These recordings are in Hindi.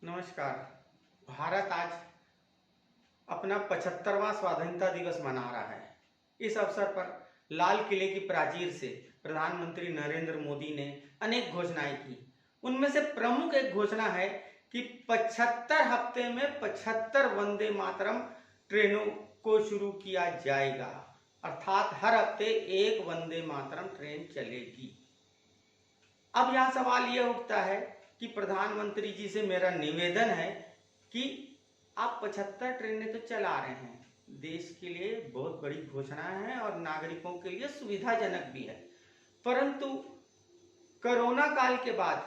नमस्कार। भारत आज अपना 75वां स्वाधीनता दिवस मना रहा है। इस अवसर पर लाल किले की प्राचीर से प्रधानमंत्री नरेंद्र मोदी ने अनेक घोषणाएं की। उनमें से प्रमुख एक घोषणा है कि 75 हफ्ते में 75 वंदे मातरम ट्रेनों को शुरू किया जाएगा, अर्थात हर हफ्ते एक वंदे मातरम ट्रेन चलेगी। अब यह सवाल यह उठता है कि प्रधानमंत्री जी से मेरा निवेदन है कि आप 75 ट्रेनें तो चला रहे हैं, देश के लिए बहुत बड़ी घोषणा है और नागरिकों के लिए सुविधाजनक भी है, परंतु कोरोना काल के बाद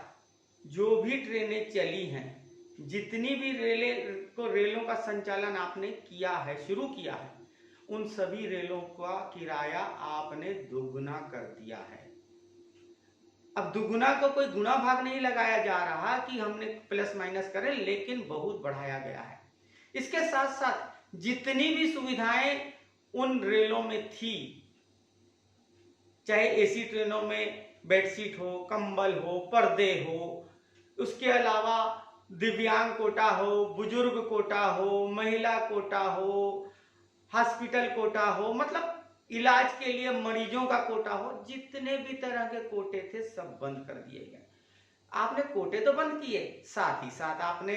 जो भी ट्रेनें चली हैं, जितनी भी रेलों का संचालन आपने किया है, शुरू किया है, उन सभी रेलों का किराया आपने दोगुना कर दिया है। अब दुगुना को कोई गुना भाग नहीं लगाया जा रहा कि हमने प्लस माइनस करें, लेकिन बहुत बढ़ाया गया है। इसके साथ साथ जितनी भी सुविधाएं उन रेलों में थी, चाहे एसी ट्रेनों में बेडशीट हो, कंबल हो, पर्दे हो, उसके अलावा दिव्यांग कोटा हो, बुजुर्ग कोटा हो, महिला कोटा हो, हॉस्पिटल कोटा हो, मतलब इलाज के लिए मरीजों का कोटा हो, जितने भी तरह के कोटे थे सब बंद कर दिए गए। आपने कोटे तो बंद किए, साथ ही साथ आपने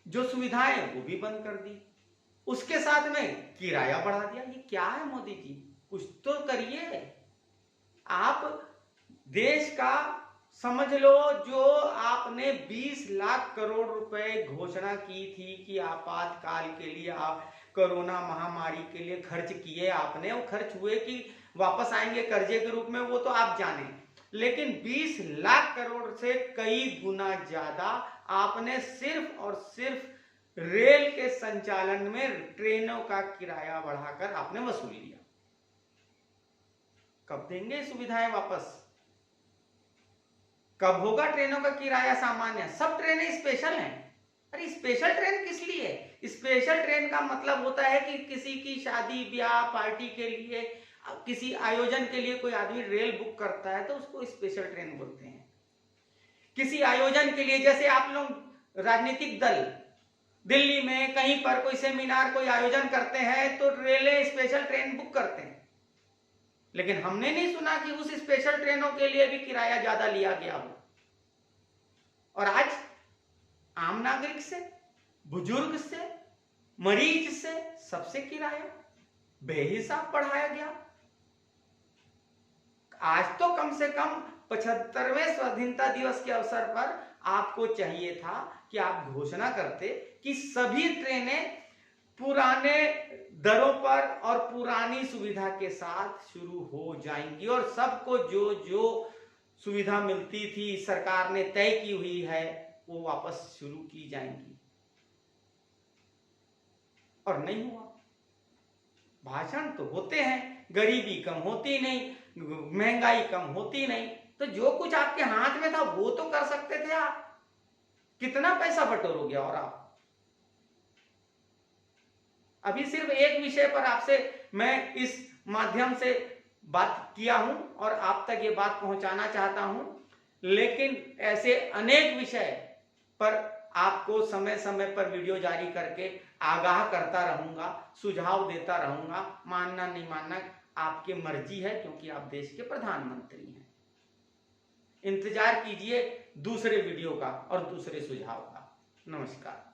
जो सुविधाएं वो भी बंद कर दी, उसके साथ में किराया बढ़ा दिया। ये क्या है मोदी जी, कुछ तो करिए। आप देश का समझ लो, जो आपने 20 लाख करोड़ रुपए घोषणा की थी कि आपातकाल के लिए आप कोरोना महामारी के लिए खर्च किए आपने, वो खर्च हुए कि वापस आएंगे कर्जे के रूप में, वो तो आप जाने, लेकिन 20 लाख करोड़ से कई गुना ज्यादा आपने सिर्फ और सिर्फ रेल के संचालन में ट्रेनों का किराया बढ़ाकर आपने वसूल लिया। कब देंगे सुविधाएं वापस? कब होगा ट्रेनों का किराया सामान्य? सब ट्रेनें स्पेशल हैं। अरे स्पेशल ट्रेन किस लिए? स्पेशल ट्रेन का मतलब होता है कि किसी की शादी ब्याह पार्टी के लिए, किसी आयोजन के लिए कोई आदमी रेल बुक करता है तो उसको स्पेशल ट्रेन बोलते हैं। किसी आयोजन के लिए, जैसे आप लोग राजनीतिक दल दिल्ली में कहीं पर कोई सेमिनार, कोई आयोजन करते हैं तो रेलें स्पेशल ट्रेन बुक करते हैं, लेकिन हमने नहीं सुना कि उस स्पेशल ट्रेनों के लिए भी किराया ज्यादा लिया गया हो। और आज आम नागरिक से, बुजुर्ग से, मरीज से, सबसे किराया बेहिसाब बढ़ाया गया। आज तो कम से कम 75वें स्वाधीनता दिवस के अवसर पर आपको चाहिए था कि आप घोषणा करते कि सभी ट्रेनें पुराने दरों पर और पुरानी सुविधा के साथ शुरू हो जाएंगी और सबको जो जो सुविधा मिलती थी, सरकार ने तय की हुई है, वो वापस शुरू की जाएंगी। और नहीं हुआ। भाषण तो होते हैं, गरीबी कम होती नहीं, महंगाई कम होती नहीं, तो जो कुछ आपके हाथ में था वो तो कर सकते थे आप। कितना पैसा बटोरोगे? और आप अभी सिर्फ एक विषय पर आपसे मैं इस माध्यम से बात किया हूं और आप तक ये बात पहुंचाना चाहता हूं, लेकिन ऐसे अनेक विषय पर आपको समय समय पर वीडियो जारी करके आगाह करता रहूंगा, सुझाव देता रहूंगा। मानना नहीं मानना आपकी मर्जी है, क्योंकि आप देश के प्रधानमंत्री हैं। इंतजार कीजिए दूसरे वीडियो का और दूसरे सुझाव का। नमस्कार।